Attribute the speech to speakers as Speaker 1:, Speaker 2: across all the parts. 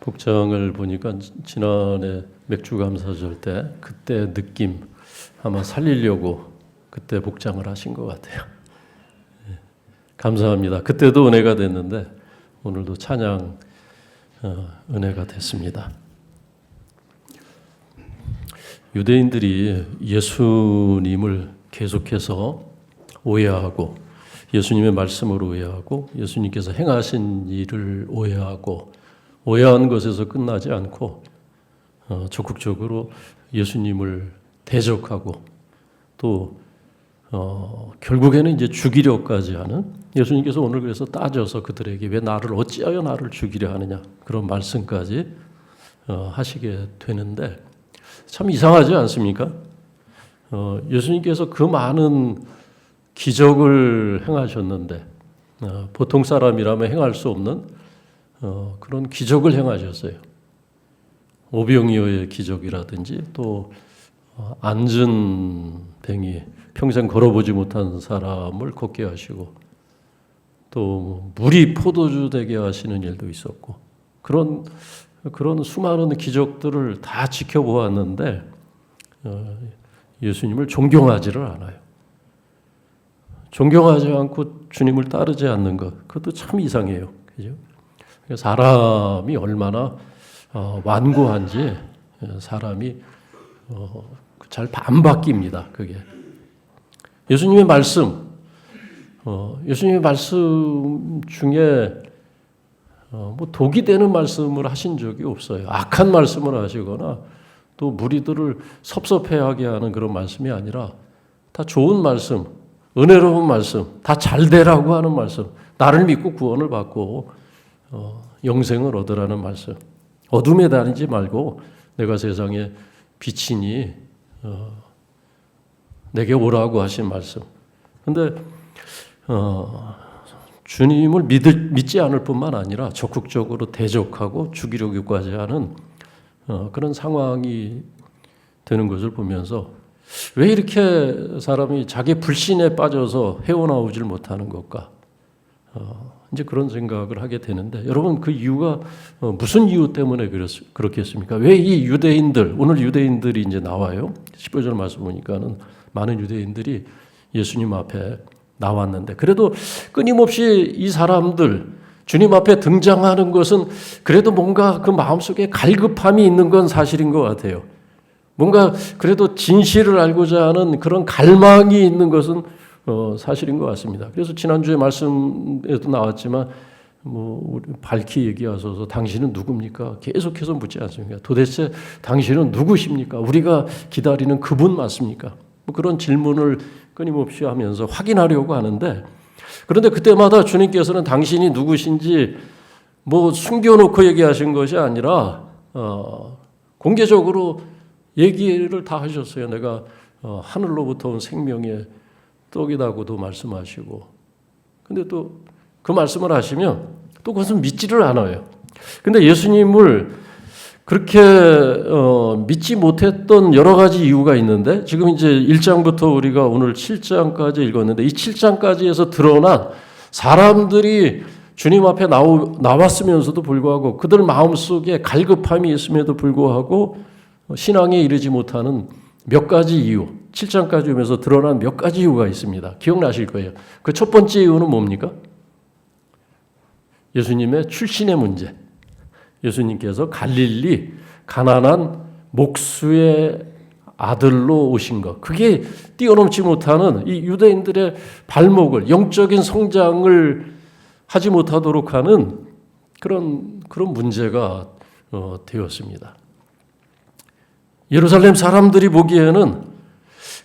Speaker 1: 복장을 보니까 지난해 맥주 감사절 때 그때 느낌 아마 살리려고 그때 복장을 하신 것 같아요. 감사합니다. 그때도 은혜가 됐는데 오늘도 찬양 은혜가 됐습니다. 유대인들이 예수님을 계속해서 오해하고 예수님의 말씀을 오해하고 예수님께서 행하신 일을 오해하고 오해한 것에서 끝나지 않고 적극적으로 예수님을 대적하고 또 결국에는 이제 죽이려까지 하는, 예수님께서 오늘 그래서 따져서 그들에게 왜 나를 어찌하여 나를 죽이려 하느냐 그런 말씀까지 하시게 되는데 참 이상하지 않습니까? 예수님께서 그 많은 기적을 행하셨는데 보통 사람이라면 행할 수 없는 그런 기적을 행하셨어요. 오병이어의 기적이라든지 또 앉은 뱅이 평생 걸어보지 못한 사람을 걷게 하시고 또 물이 포도주 되게 하시는 일도 있었고 그런 수많은 기적들을 다 지켜보았는데 예수님을 존경하지를 않아요. 존경하지 않고 주님을 따르지 않는 것, 그것도 참 이상해요. 그죠? 사람이 얼마나 완고한지 사람이 잘 안 바뀝니다. 그게 예수님의 말씀 중에 뭐 독이 되는 말씀을 하신 적이 없어요. 악한 말씀을 하시거나 또 무리들을 섭섭해하게 하는 그런 말씀이 아니라 다 좋은 말씀, 은혜로운 말씀, 다 잘 되라고 하는 말씀, 나를 믿고 구원을 받고 영생을 얻으라는 말씀, 어둠에 다니지 말고 내가 세상에 빛이니 내게 오라고 하신 말씀. 근데 주님을 믿지 않을 뿐만 아니라 적극적으로 대적하고 죽이려고까지 하는 그런 상황이 되는 것을 보면서 왜 이렇게 사람이 자기 불신에 빠져서 헤어나오질 못하는 걸까? 이제 그런 생각을 하게 되는데 여러분 그 이유가 무슨 이유 때문에 그렇겠습니까? 왜 이 유대인들, 오늘 유대인들이 이제 나와요. 15절 말씀 보니까는 많은 유대인들이 예수님 앞에 나왔는데 그래도 끊임없이 이 사람들 주님 앞에 등장하는 것은 그래도 뭔가 그 마음속에 갈급함이 있는 건 사실인 것 같아요. 뭔가 그래도 진실을 알고자 하는 그런 갈망이 있는 것은 사실인 것 같습니다. 그래서 지난주에 말씀에도 나왔지만 우리 밝히 얘기하셔서 당신은 누굽니까? 계속해서 묻지 않습니까? 도대체 당신은 누구십니까? 우리가 기다리는 그분 맞습니까? 그런 질문을 끊임없이 하면서 확인하려고 하는데 그런데 그때마다 주님께서는 당신이 누구신지 숨겨놓고 얘기하신 것이 아니라 공개적으로 얘기를 다 하셨어요. 내가 하늘로부터 온 생명의 떡이라고도 말씀하시고 근데 또 그 말씀을 하시면 또 그것은 믿지를 않아요. 근데 예수님을 그렇게 믿지 못했던 여러 가지 이유가 있는데 지금 이제 1장부터 우리가 오늘 7장까지 읽었는데 이 7장까지에서 드러난 사람들이 주님 앞에 나왔으면서도 불구하고 그들 마음속에 갈급함이 있음에도 불구하고 신앙에 이르지 못하는 몇 가지 이유, 7장까지 오면서 드러난 몇 가지 이유가 있습니다. 기억나실 거예요. 그 첫 번째 이유는 뭡니까? 예수님의 출신의 문제. 예수님께서 갈릴리 가난한 목수의 아들로 오신 것. 그게 뛰어넘지 못하는 이 유대인들의 발목을, 영적인 성장을 하지 못하도록 하는 그런 문제가 되었습니다. 예루살렘 사람들이 보기에는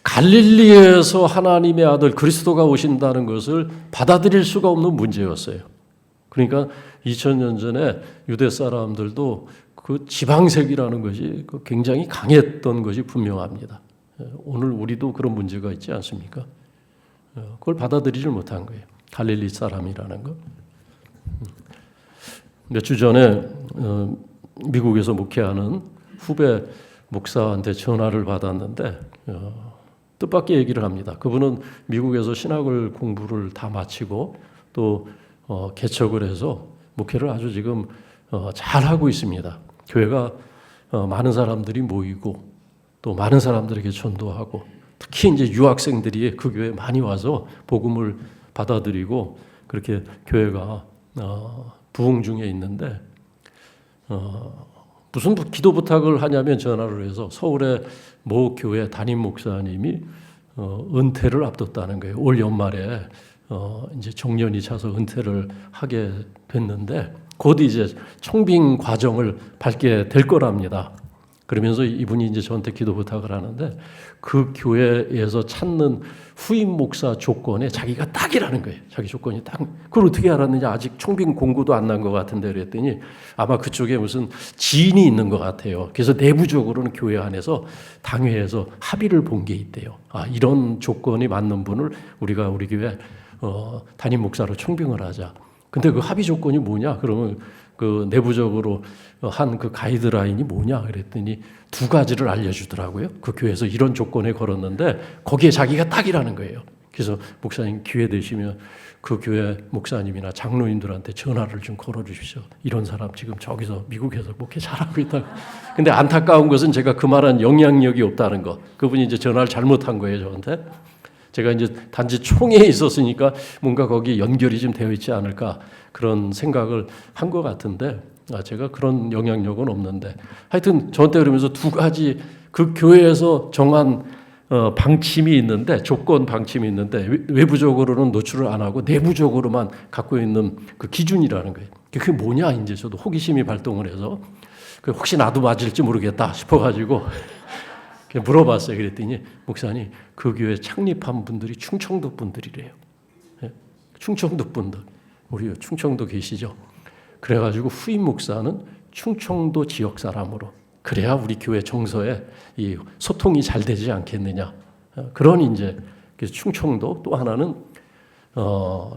Speaker 1: 갈릴리에서 하나님의 아들 그리스도가 오신다는 것을 받아들일 수가 없는 문제였어요. 그러니까 2000년 전에 유대 사람들도 그 지방색이라는 것이 굉장히 강했던 것이 분명합니다. 오늘 우리도 그런 문제가 있지 않습니까? 그걸 받아들이질 못한 거예요. 갈릴리 사람이라는 것. 몇 주 전에 미국에서 목회하는 후배 목사한테 전화를 받았는데 뜻밖의 얘기를 합니다. 그분은 미국에서 신학을 공부를 다 마치고 또 개척을 해서 목회를 아주 지금 잘 하고 있습니다. 교회가 많은 사람들이 모이고 또 많은 사람들에게 전도하고 특히 이제 유학생들이 그 교회에 많이 와서 복음을 받아들이고 그렇게 교회가 부흥 중에 있는데 무슨 기도 부탁을 하냐면 전화를 해서 서울의 모 교회 담임 목사님이 은퇴를 앞뒀다는 거예요. 올 연말에 이제 정년이 차서 은퇴를 하게 됐는데 곧 이제 청빙 과정을 밟게 될 거랍니다. 그러면서 이분이 이제 저한테 기도 부탁을 하는데 그 교회에서 찾는 후임 목사 조건에 자기가 딱이라는 거예요. 자기 조건이 딱. 그걸 어떻게 알았느냐? 아직 청빙 공고도 안 난 것 같은데 그랬더니 아마 그쪽에 무슨 지인이 있는 것 같아요. 그래서 내부적으로는 교회 안에서 당회에서 합의를 본 게 있대요. 이런 조건이 맞는 분을 우리가 우리 교회 담임 목사로 청빙을 하자. 근데 그 합의 조건이 뭐냐? 그러면 그 내부적으로 한 그 가이드라인이 뭐냐? 그랬더니 두 가지를 알려주더라고요. 그 교회에서 이런 조건에 걸었는데 거기에 자기가 딱이라는 거예요. 그래서 목사님 기회 되시면 그 교회 목사님이나 장로님들한테 전화를 좀 걸어주십시오. 이런 사람 지금 저기서 미국에서 목회 잘하고 있다. 근데 안타까운 것은 제가 그 말한 영향력이 없다는 거. 그분이 이제 전화를 잘못한 거예요, 저한테. 제가 이제 단지 총회에 있었으니까 뭔가 거기 연결이 좀 되어 있지 않을까 그런 생각을 한 것 같은데 제가 그런 영향력은 없는데 하여튼 저한테 그러면서 두 가지 그 교회에서 정한 방침이 있는데 조건 방침이 있는데 외부적으로는 노출을 안 하고 내부적으로만 갖고 있는 그 기준이라는 거예요. 그게 뭐냐 이제 저도 호기심이 발동을 해서 혹시 나도 맞을지 모르겠다 싶어가지고 물어봤어요. 그랬더니 목사님 그 교회 창립한 분들이 충청도 분들이래요. 충청도 분들. 우리 충청도 계시죠? 그래가지고 후임 목사는 충청도 지역 사람으로 그래야 우리 교회 정서에 이 소통이 잘 되지 않겠느냐. 그런 이제 충청도 또 하나는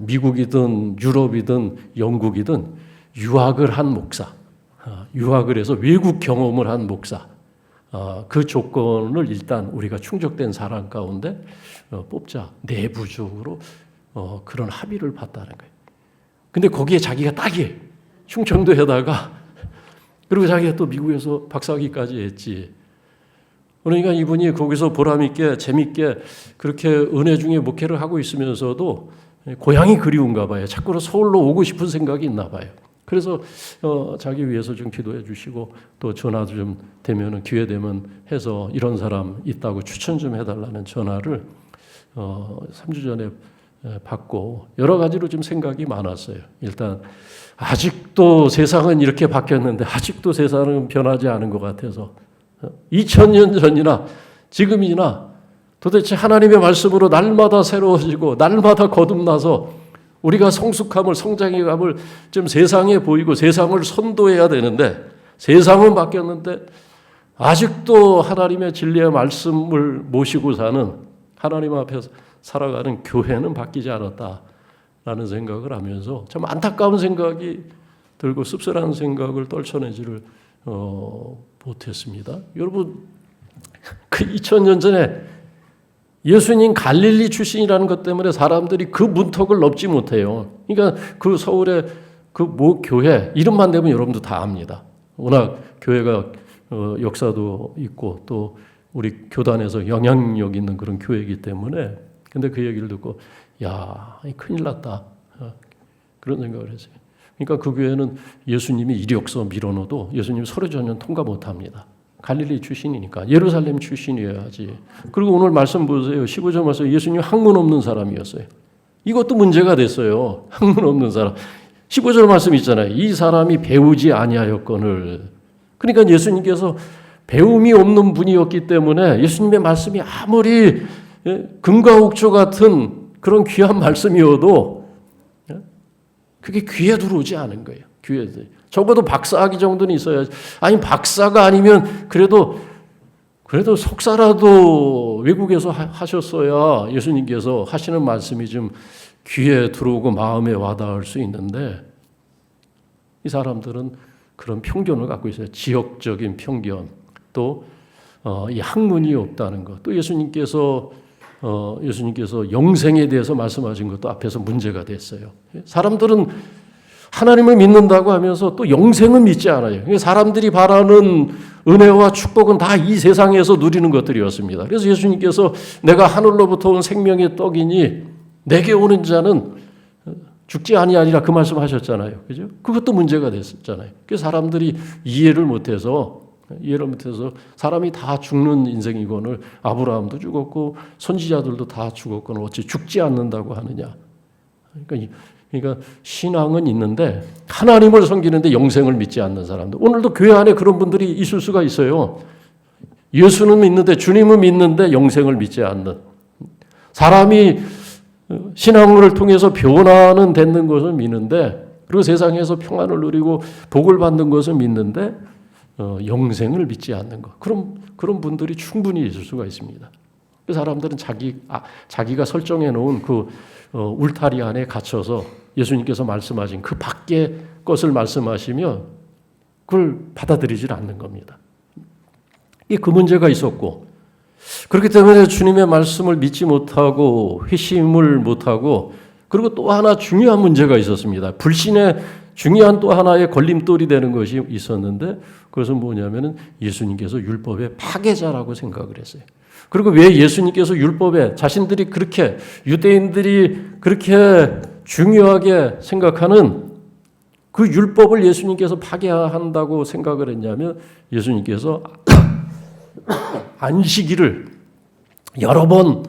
Speaker 1: 미국이든 유럽이든 영국이든 유학을 한 목사, 유학을 해서 외국 경험을 한 목사. 그 조건을 일단 우리가 충족된 사람 가운데 뽑자. 내부적으로 그런 합의를 봤다는 거예요. 근데 거기에 자기가 딱이에요. 충청도에다가 그리고 자기가 또 미국에서 박사학위까지 했지. 그러니까 이분이 거기서 보람있게 재밌게 그렇게 은혜 중에 목회를 하고 있으면서도 고향이 그리운가 봐요. 자꾸 서울로 오고 싶은 생각이 있나 봐요. 그래서 자기 위해서 좀 기도해 주시고 또 전화도 좀 되면은 기회 되면 해서 이런 사람 있다고 추천 좀 해달라는 전화를 3주 전에 받고 여러 가지로 좀 생각이 많았어요. 일단 아직도 세상은 이렇게 바뀌었는데 아직도 세상은 변하지 않은 것 같아서 2000년 전이나 지금이나 도대체 하나님의 말씀으로 날마다 새로워지고 날마다 거듭나서 우리가 성숙함을 성장해감을 좀 세상에 보이고 세상을 선도해야 되는데 세상은 바뀌었는데 아직도 하나님의 진리의 말씀을 모시고 사는 하나님 앞에서 살아가는 교회는 바뀌지 않았다라는 생각을 하면서 참 안타까운 생각이 들고 씁쓸한 생각을 떨쳐내지를 못했습니다. 여러분 그 2000년 전에 예수님 갈릴리 출신이라는 것 때문에 사람들이 그 문턱을 넘지 못해요. 그러니까 그 서울의 그 모 교회 이름만 대면 여러분도 다 압니다. 워낙 교회가 역사도 있고 또 우리 교단에서 영향력 있는 그런 교회이기 때문에 근데 그 얘기를 듣고 야 큰일 났다 그런 생각을 했어요. 그러니까 그 교회는 예수님이 이력서 밀어넣어도 예수님 서류 전형 통과 못합니다. 갈릴리 출신이니까 예루살렘 출신이어야지. 그리고 오늘 말씀 보세요. 15절 말씀 예수님 학문 없는 사람이었어요. 이것도 문제가 됐어요. 학문 없는 사람. 15절 말씀 있잖아요. 이 사람이 배우지 아니하였거늘. 그러니까 예수님께서 배움이 없는 분이었기 때문에 예수님의 말씀이 아무리 금과 옥조 같은 그런 귀한 말씀이어도 그게 귀에 들어오지 않은 거예요. 귀에 적어도 박사학위 정도는 있어야지. 아니 박사가 아니면 그래도 석사라도 외국에서 하셨어야 예수님께서 하시는 말씀이 좀 귀에 들어오고 마음에 와닿을 수 있는데 이 사람들은 그런 편견을 갖고 있어요. 지역적인 편견 또 이 학문이 없다는 것. 또 예수님께서 영생에 대해서 말씀하신 것도 앞에서 문제가 됐어요. 사람들은 하나님을 믿는다고 하면서 또 영생은 믿지 않아요. 그러니까 사람들이 바라는 은혜와 축복은 다 이 세상에서 누리는 것들이었습니다. 그래서 예수님께서 내가 하늘로부터 온 생명의 떡이니 내게 오는 자는 죽지 아니하리라 그 말씀하셨잖아요. 그죠? 그것도 문제가 됐었잖아요. 그래서 사람들이 이해를 못해서 사람이 다 죽는 인생이거늘 아브라함도 죽었고 선지자들도 다 죽었거늘 어찌 죽지 않는다고 하느냐. 그러니까 신앙은 있는데 하나님을 섬기는데 영생을 믿지 않는 사람들. 오늘도 교회 안에 그런 분들이 있을 수가 있어요. 예수는 믿는데 주님은 믿는데 영생을 믿지 않는 사람이 신앙을 통해서 변화는 되는 것을 믿는데 그리고 세상에서 평안을 누리고 복을 받는 것을 믿는데 영생을 믿지 않는 것. 그런 분들이 충분히 있을 수가 있습니다. 그 사람들은 자기가 설정해 놓은 그 울타리 안에 갇혀서 예수님께서 말씀하신 그 밖의 것을 말씀하시면 그걸 받아들이질 않는 겁니다. 그 문제가 있었고 그렇기 때문에 주님의 말씀을 믿지 못하고 회심을 못하고 그리고 또 하나 중요한 문제가 있었습니다. 불신의 중요한 또 하나의 걸림돌이 되는 것이 있었는데 그것은 뭐냐면은 예수님께서 율법의 파괴자라고 생각을 했어요. 그리고 왜 예수님께서 율법에 자신들이 그렇게 유대인들이 그렇게 중요하게 생각하는 그 율법을 예수님께서 파괴한다고 생각을 했냐면 예수님께서 안식일을 여러 번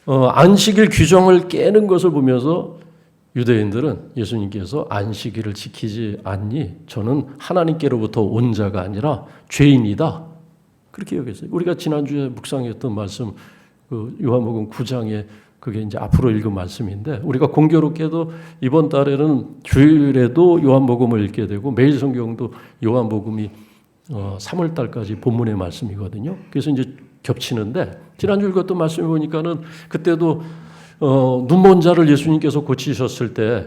Speaker 1: 안식일 규정을 깨는 것을 보면서 유대인들은 예수님께서 안식일을 지키지 않니 저는 하나님께로부터 온 자가 아니라 죄인이다. 그렇게 여겼어요. 우리가 지난주에 묵상했던 말씀 그 요한복음 9장에 그게 이제 앞으로 읽은 말씀인데 우리가 공교롭게도 이번 달에는 주일에도 요한복음을 읽게 되고 매일 성경도 요한복음이 3월 달까지 본문의 말씀이거든요. 그래서 이제 겹치는데 지난주 읽었던 말씀을 보니까는 그때도 눈먼 자를 예수님께서 고치셨을 때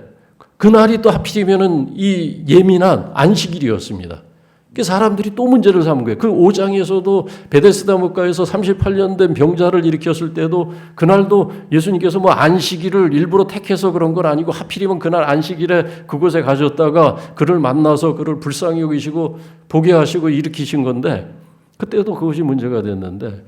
Speaker 1: 그날이 또 하필이면은 이 예민한 안식일이었습니다. 그 사람들이 또 문제를 삼은 거예요. 그 5장에서도 베데스다 물가에서 38년 된 병자를 일으켰을 때도 그날도 예수님께서 뭐 안식일을 일부러 택해서 그런 건 아니고 하필이면 그날 안식일에 그곳에 가셨다가 그를 만나서 그를 불쌍히 여기시고 보게 하시고 일으키신 건데 그때도 그것이 문제가 됐는데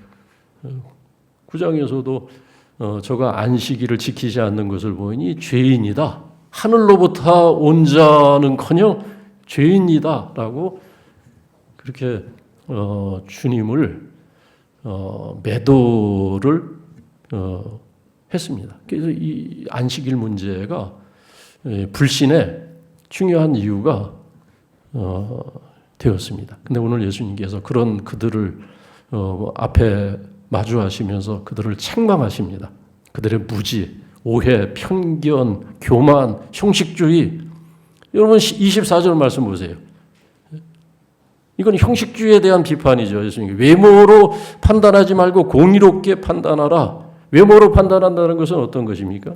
Speaker 1: 9장에서도 저가 안식일을 지키지 않는 것을 보니 죄인이다. 하늘로부터 온 자는커녕 죄인이다라고 그렇게 주님을 매도를 했습니다. 그래서 이 안식일 문제가 불신의 중요한 이유가 되었습니다. 근데 오늘 예수님께서 그런 그들을 앞에 마주하시면서 그들을 책망하십니다. 그들의 무지, 오해, 편견, 교만, 형식주의. 여러분 24절 말씀 보세요. 이건 형식주의에 대한 비판이죠. 예수님 외모로 판단하지 말고 공의롭게 판단하라. 외모로 판단한다는 것은 어떤 것입니까?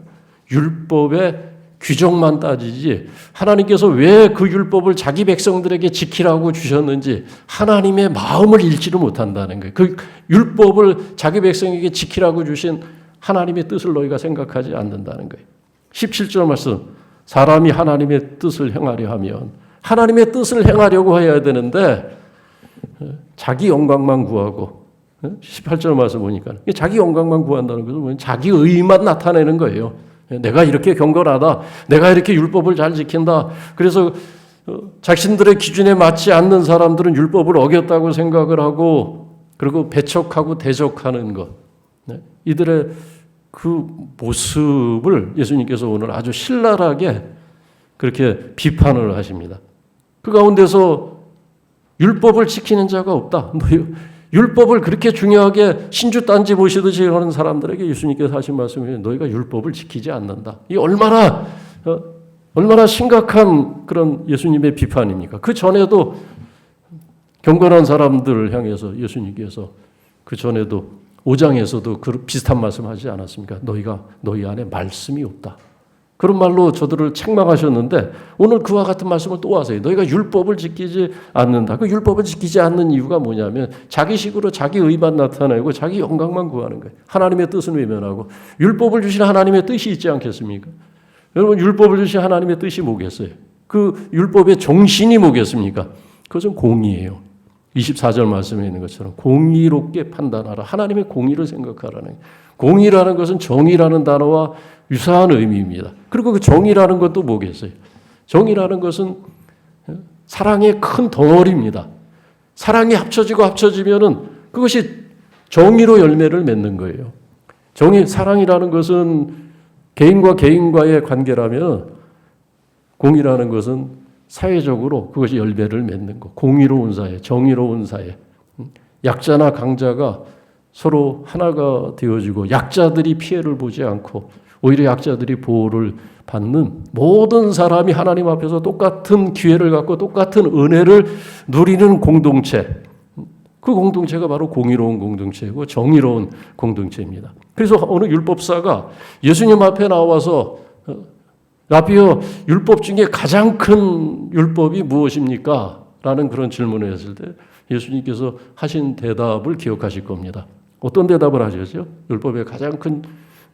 Speaker 1: 율법의 규정만 따지지 하나님께서 왜 그 율법을 자기 백성들에게 지키라고 주셨는지 하나님의 마음을 읽지를 못한다는 거예요. 그 율법을 자기 백성에게 지키라고 주신 하나님의 뜻을 너희가 생각하지 않는다는 거예요. 17절 말씀 사람이 하나님의 뜻을 행하려 하면 하나님의 뜻을 행하려고 해야 되는데 자기 영광만 구하고 18절 말씀 보니까 자기 영광만 구한다는 것은 자기 의만 나타내는 거예요. 내가 이렇게 경건하다. 내가 이렇게 율법을 잘 지킨다. 그래서 자신들의 기준에 맞지 않는 사람들은 율법을 어겼다고 생각을 하고 그리고 배척하고 대적하는 것. 이들의 그 모습을 예수님께서 오늘 아주 신랄하게 그렇게 비판을 하십니다. 그 가운데서 율법을 지키는 자가 없다. 율법을 그렇게 중요하게 신주 딴지 보시듯이 하는 사람들에게 예수님께서 하신 말씀이 너희가 율법을 지키지 않는다. 이 얼마나 심각한 그런 예수님의 비판입니까? 그 전에도 경건한 사람들을 향해서 예수님께서 그 전에도 5장에서도 그 비슷한 말씀하지 않았습니까? 너희 안에 말씀이 없다. 그런 말로 저들을 책망하셨는데 오늘 그와 같은 말씀을 또 하세요. 너희가 율법을 지키지 않는다. 그 율법을 지키지 않는 이유가 뭐냐면 자기식으로 자기 의만 나타내고 자기 영광만 구하는 거예요. 하나님의 뜻은 외면하고 율법을 주신 하나님의 뜻이 있지 않겠습니까? 여러분 율법을 주신 하나님의 뜻이 뭐겠어요? 그 율법의 정신이 뭐겠습니까? 그것은 공의예요. 24절 말씀에 있는 것처럼 공의롭게 판단하라. 하나님의 공의를 생각하라는. 공의라는 것은 정의라는 단어와 유사한 의미입니다. 그리고 그 정의라는 것도 뭐겠어요? 정의라는 것은 사랑의 큰 덩어리입니다. 사랑이 합쳐지면은 그것이 정의로 열매를 맺는 거예요. 사랑이라는 것은 개인과 개인과의 관계라면 공의라는 것은 사회적으로 그것이 열매를 맺는 것. 공의로운 사회, 정의로운 사회. 약자나 강자가 서로 하나가 되어지고 약자들이 피해를 보지 않고 오히려 약자들이 보호를 받는 모든 사람이 하나님 앞에서 똑같은 기회를 갖고 똑같은 은혜를 누리는 공동체. 그 공동체가 바로 공의로운 공동체이고 정의로운 공동체입니다. 그래서 어느 율법사가 예수님 앞에 나와서 라비어, 율법 중에 가장 큰 율법이 무엇입니까? 라는 그런 질문을 했을 때 예수님께서 하신 대답을 기억하실 겁니다. 어떤 대답을 하셨죠? 율법의 가장 큰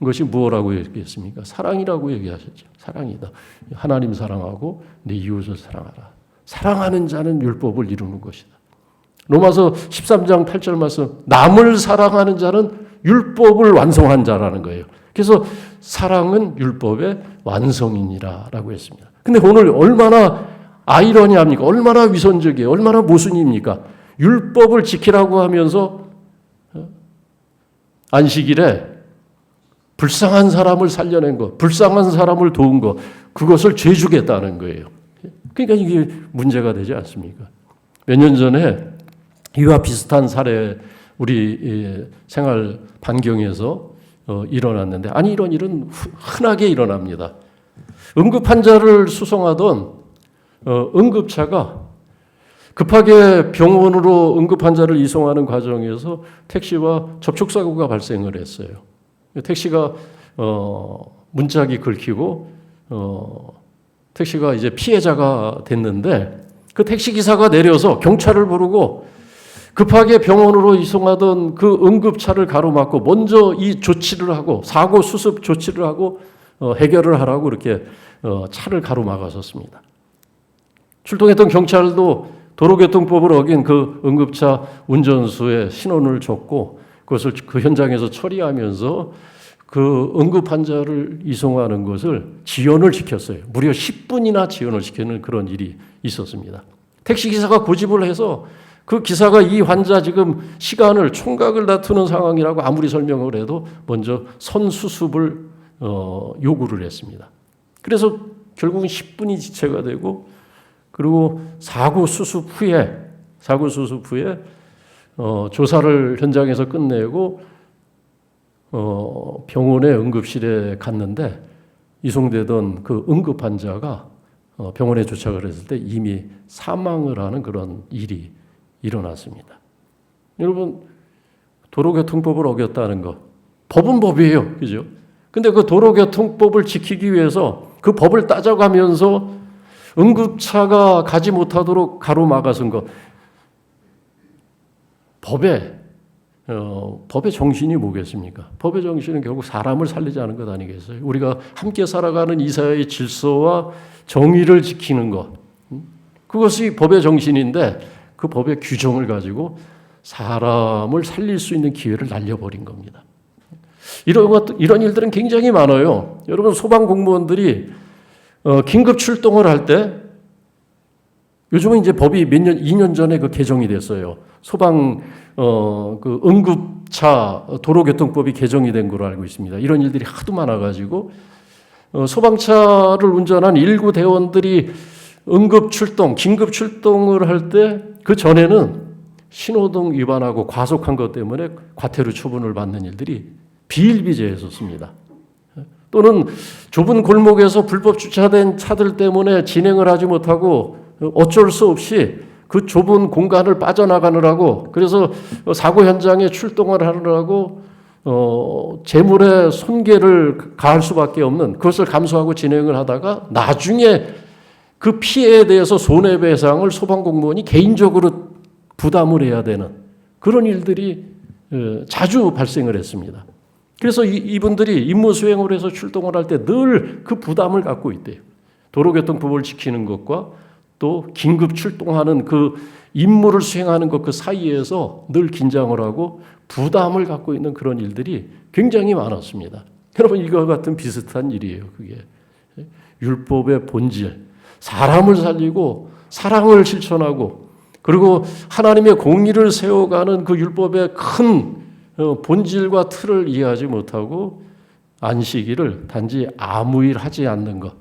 Speaker 1: 것이 무엇이라고 얘기했습니까? 사랑이라고 얘기하셨죠. 사랑이다. 하나님 사랑하고 내 이웃을 사랑하라. 사랑하는 자는 율법을 이루는 것이다. 로마서 13장 8절 말씀, 남을 사랑하는 자는 율법을 완성한 자라는 거예요. 그래서 사랑은 율법의 완성이니라라고 했습니다. 근데 오늘 얼마나 아이러니합니까? 얼마나 위선적이에요? 얼마나 모순입니까? 율법을 지키라고 하면서 안식일에 불쌍한 사람을 살려낸 것, 불쌍한 사람을 도운 것, 그것을 죄 주겠다는 거예요. 그러니까 이게 문제가 되지 않습니까? 몇 년 전에 이와 비슷한 사례 우리 생활 반경에서 일어났는데, 아니 이런 일은 흔하게 일어납니다. 응급 환자를 수송하던 응급차가 급하게 병원으로 응급 환자를 이송하는 과정에서 택시와 접촉사고가 발생을 했어요. 택시가 문짝이 긁히고 택시가 이제 피해자가 됐는데, 그 택시 기사가 내려서 경찰을 부르고 급하게 병원으로 이송하던 그 응급차를 가로막고 먼저 이 조치를 하고 사고 수습 조치를 하고 해결을 하라고 이렇게 차를 가로막았었습니다. 출동했던 경찰도 도로교통법을 어긴 그 응급차 운전수의 신원을 줬고 그것을 그 현장에서 처리하면서 그 응급 환자를 이송하는 것을 지연을 시켰어요. 무려 10분이나 지연을 시키는 그런 일이 있었습니다. 택시기사가 고집을 해서 그 기사가 이 환자 지금 시간을 총각을 다투는 상황이라고 아무리 설명을 해도 먼저 선수습을 요구를 했습니다. 그래서 결국은 10분이 지체가 되고, 그리고 사고 수습 후에 조사를 현장에서 끝내고 병원의 응급실에 갔는데 이송되던 그 응급 환자가 병원에 도착을 했을 때 이미 사망을 하는 그런 일이 일어났습니다. 여러분, 도로교통법을 어겼다는 것, 법은 법이에요, 그죠? 근데 그 도로교통법을 지키기 위해서 그 법을 따져가면서 응급차가 가지 못하도록 가로막아선 것, 법의 정신이 뭐겠습니까? 법의 정신은 결국 사람을 살리자는 것 아니겠어요? 우리가 함께 살아가는 이 사회의 질서와 정의를 지키는 것, 그것이 법의 정신인데 그 법의 규정을 가지고 사람을 살릴 수 있는 기회를 날려버린 겁니다. 이런 일들은 굉장히 많아요. 여러분, 소방 공무원들이 긴급 출동을 할 때, 요즘은 이제 법이 2년 전에 그 개정이 됐어요. 소방 그 응급차 도로교통법이 개정이 된 걸로 알고 있습니다. 이런 일들이 하도 많아가지고 소방차를 운전한 일구 대원들이 응급 출동, 긴급 출동을 할 때 그 전에는 신호등 위반하고 과속한 것 때문에 과태료 처분을 받는 일들이 비일비재했었습니다. 또는 좁은 골목에서 불법 주차된 차들 때문에 진행을 하지 못하고 어쩔 수 없이 그 좁은 공간을 빠져나가느라고, 그래서 사고 현장에 출동을 하느라고 재물의 손괴를 가할 수밖에 없는, 그것을 감수하고 진행을 하다가 나중에 그 피해에 대해서 손해배상을 소방공무원이 개인적으로 부담을 해야 되는 그런 일들이 자주 발생을 했습니다. 그래서 이분들이 임무 수행을 해서 출동을 할 때 늘 그 부담을 갖고 있대요. 도로교통법을 지키는 것과 또 긴급 출동하는 그 임무를 수행하는 것 그 사이에서 늘 긴장을 하고 부담을 갖고 있는 그런 일들이 굉장히 많았습니다. 여러분 이와 같은 비슷한 일이에요. 그게 율법의 본질, 사람을 살리고 사랑을 실천하고 그리고 하나님의 공의를 세워가는 그 율법의 큰 본질과 틀을 이해하지 못하고 안식일을 단지 아무 일 하지 않는 것,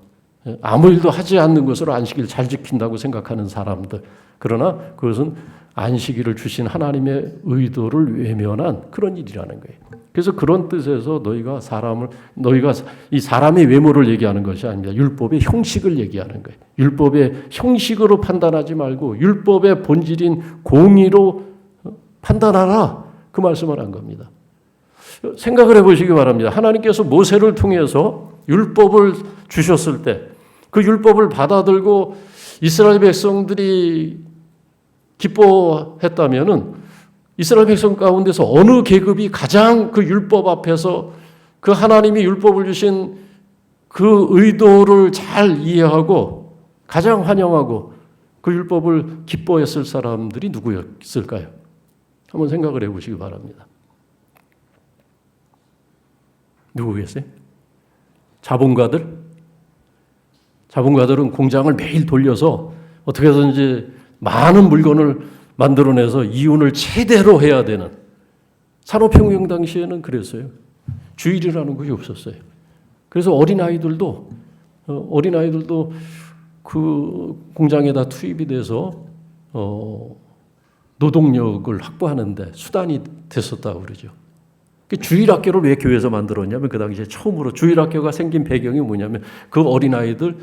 Speaker 1: 아무 일도 하지 않는 것으로 안식일을 잘 지킨다고 생각하는 사람들. 그러나 그것은 안식일을 주신 하나님의 의도를 외면한 그런 일이라는 거예요. 그래서 그런 뜻에서 너희가 이 사람의 외모를 얘기하는 것이 아닙니다. 율법의 형식을 얘기하는 거예요. 율법의 형식으로 판단하지 말고 율법의 본질인 공의로 판단하라. 그 말씀을 한 겁니다. 생각을 해보시기 바랍니다. 하나님께서 모세를 통해서 율법을 주셨을 때 그 율법을 받아들고 이스라엘 백성들이 기뻐했다면은 이스라엘 백성 가운데서 어느 계급이 가장 그 율법 앞에서 그 하나님이 율법을 주신 그 의도를 잘 이해하고 가장 환영하고 그 율법을 기뻐했을 사람들이 누구였을까요? 한번 생각을 해보시기 바랍니다. 누구겠어요? 자본가들은 공장을 매일 돌려서 어떻게 해서든지 많은 물건을 만들어내서 이윤을 최대로 해야 되는 산업혁명 당시에는 그랬어요. 주일이라는 것이 없었어요. 그래서 어린아이들도 그 공장에다 투입이 돼서 노동력을 확보하는데 수단이 됐었다고 그러죠. 주일학교를 왜 교회에서 만들었냐면 그 당시에 처음으로 주일학교가 생긴 배경이 뭐냐면 그 어린아이들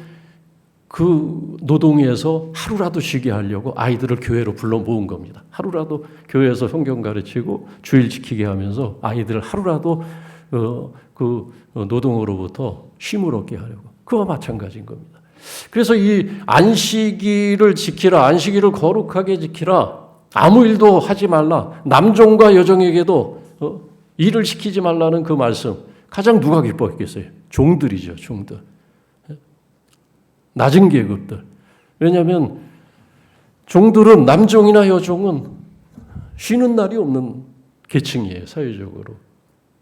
Speaker 1: 그 노동에서 하루라도 쉬게 하려고 아이들을 교회로 불러 모은 겁니다. 하루라도 교회에서 성경 가르치고 주일 지키게 하면서 아이들을 하루라도 그 노동으로부터 쉼을 얻게 하려고. 그와 마찬가지인 겁니다. 그래서 이 안식일을 지키라, 안식일을 거룩하게 지키라, 아무 일도 하지 말라, 남종과 여종에게도 일을 시키지 말라는 그 말씀, 가장 누가 기뻐했겠어요? 종들이죠, 종들. 낮은 계급들. 왜냐하면 종들은, 남종이나 여종은 쉬는 날이 없는 계층이에요, 사회적으로.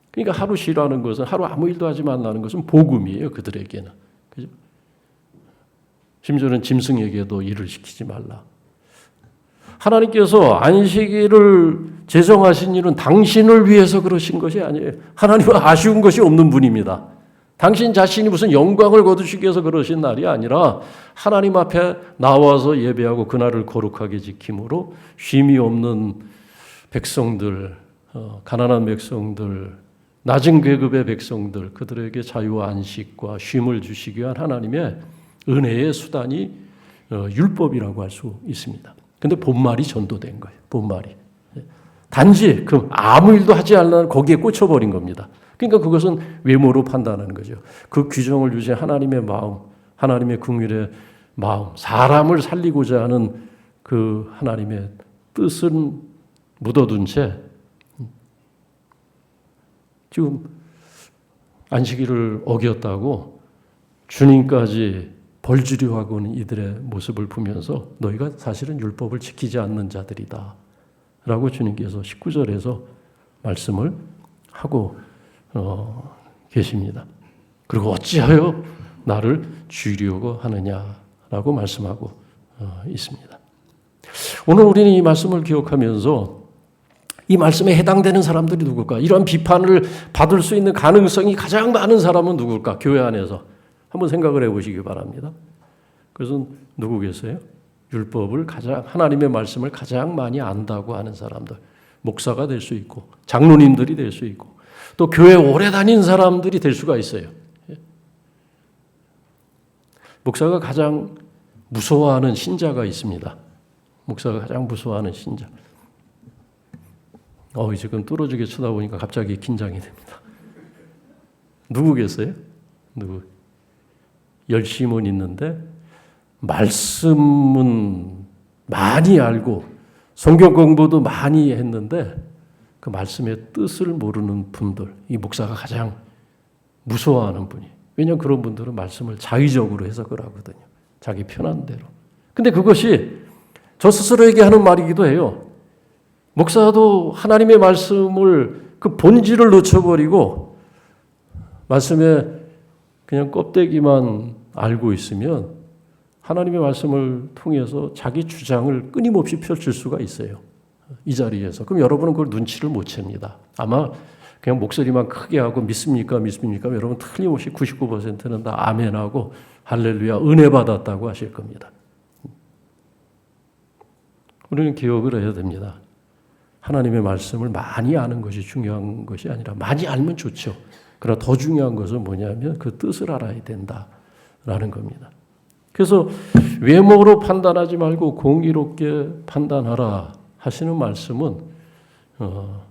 Speaker 1: 그러니까 하루 쉬라는 것은, 하루 아무 일도 하지 말라는 것은 복음이에요, 그들에게는. 그죠? 심지어는 짐승에게도 일을 시키지 말라. 하나님께서 안식일을 제정하신 일은 당신을 위해서 그러신 것이 아니에요. 하나님은 아쉬운 것이 없는 분입니다. 당신 자신이 무슨 영광을 거두시기 위해서 그러신 날이 아니라 하나님 앞에 나와서 예배하고 그날을 거룩하게 지킴으로 쉼이 없는 백성들, 가난한 백성들, 낮은 계급의 백성들, 그들에게 자유와 안식과 쉼을 주시기 위한 하나님의 은혜의 수단이 율법이라고 할 수 있습니다. 근데 본말이 전도된 거예요. 본말이. 단지 그 아무 일도 하지 않는 거기에 꽂혀버린 겁니다. 그러니까 그것은 외모로 판단하는 거죠. 그 규정을 주신 하나님의 마음, 하나님의 긍휼의 마음, 사람을 살리고자 하는 그 하나님의 뜻은 묻어둔 채 지금 안식일을 어겼다고 주님까지 벌 주려 하고 있는 이들의 모습을 보면서 너희가 사실은 율법을 지키지 않는 자들이다 라고 주님께서 19절에서 말씀을 하고 계십니다. 그리고 어찌하여 나를 죽이려고 하느냐라고 말씀하고 있습니다. 오늘 우리는 이 말씀을 기억하면서 이 말씀에 해당되는 사람들이 누굴까? 이런 비판을 받을 수 있는 가능성이 가장 많은 사람은 누굴까? 교회 안에서 한번 생각을 해보시기 바랍니다. 그것은 누구겠어요? 율법을 하나님의 말씀을 가장 많이 안다고 하는 사람들, 목사가 될 수 있고 장로님들이 될 수 있고 또 교회 오래 다닌 사람들이 될 수가 있어요. 목사가 가장 무서워하는 신자가 있습니다. 목사가 가장 무서워하는 신자. 지금 뚫어지게 쳐다보니까 갑자기 긴장이 됩니다. 누구겠어요? 누구? 열심은 있는데 말씀은 많이 알고 성경 공부도 많이 했는데 그 말씀의 뜻을 모르는 분들, 이 목사가 가장 무서워하는 분이. 왜냐하면 그런 분들은 말씀을 자의적으로 해석을 하거든요. 자기 편한 대로. 근데 그것이 저 스스로에게 하는 말이기도 해요. 목사도 하나님의 말씀을 그 본질을 놓쳐버리고 말씀에 그냥 껍데기만 알고 있으면 하나님의 말씀을 통해서 자기 주장을 끊임없이 펼칠 수가 있어요. 이 자리에서. 그럼 여러분은 그걸 눈치를 못 챕니다. 아마 그냥 목소리만 크게 하고 믿습니까? 여러분 틀림없이 99%는 다 아멘하고 할렐루야 은혜 받았다고 하실 겁니다. 우리는 기억을 해야 됩니다. 하나님의 말씀을 많이 아는 것이 중요한 것이 아니라 많이 알면 좋죠. 그러나 더 중요한 것은 뭐냐면 그 뜻을 알아야 된다라는 겁니다. 그래서 외모로 판단하지 말고 공의롭게 판단하라 하시는 말씀은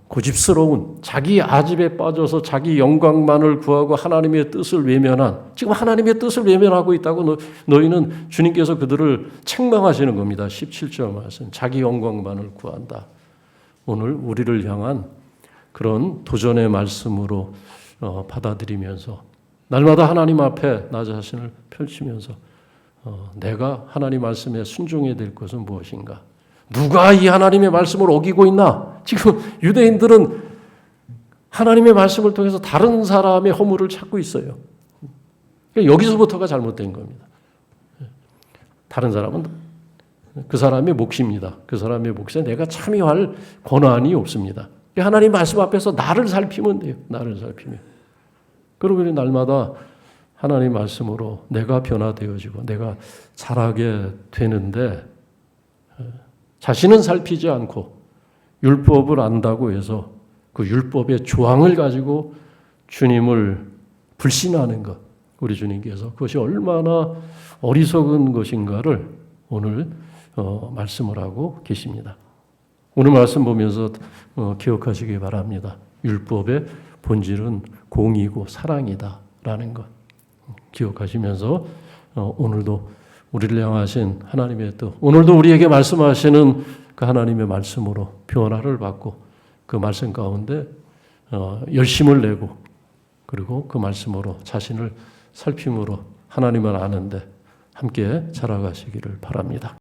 Speaker 1: 고집스러운 자기 아집에 빠져서 자기 영광만을 구하고 하나님의 뜻을 외면한, 지금 하나님의 뜻을 외면하고 있다고 너희는 주님께서 그들을 책망하시는 겁니다. 17절 말씀. 자기 영광만을 구한다. 오늘 우리를 향한 그런 도전의 말씀으로 받아들이면서 날마다 하나님 앞에 나 자신을 펼치면서 내가 하나님 말씀에 순종해야 될 것은 무엇인가? 누가 이 하나님의 말씀을 어기고 있나? 지금 유대인들은 하나님의 말씀을 통해서 다른 사람의 허물을 찾고 있어요. 여기서부터가 잘못된 겁니다. 다른 사람은 그 사람의 몫입니다. 그 사람의 몫에 내가 참여할 권한이 없습니다. 하나님 말씀 앞에서 나를 살피면 돼요. 나를 살피면. 그러고 날마다 하나님 말씀으로 내가 변화되어지고 내가 자라게 되는데 자신은 살피지 않고 율법을 안다고 해서 그 율법의 조항을 가지고 주님을 불신하는 것, 우리 주님께서 그것이 얼마나 어리석은 것인가를 오늘 말씀을 하고 계십니다. 오늘 말씀 보면서 기억하시기 바랍니다. 율법의 본질은 공의고 사랑이다라는 것 기억하시면서 오늘도 우리를 향하신 하나님의 뜻, 오늘도 우리에게 말씀하시는 그 하나님의 말씀으로 변화를 받고 그 말씀 가운데 열심을 내고 그리고 그 말씀으로 자신을 살핌으로 하나님을 아는데 함께 자라가시기를 바랍니다.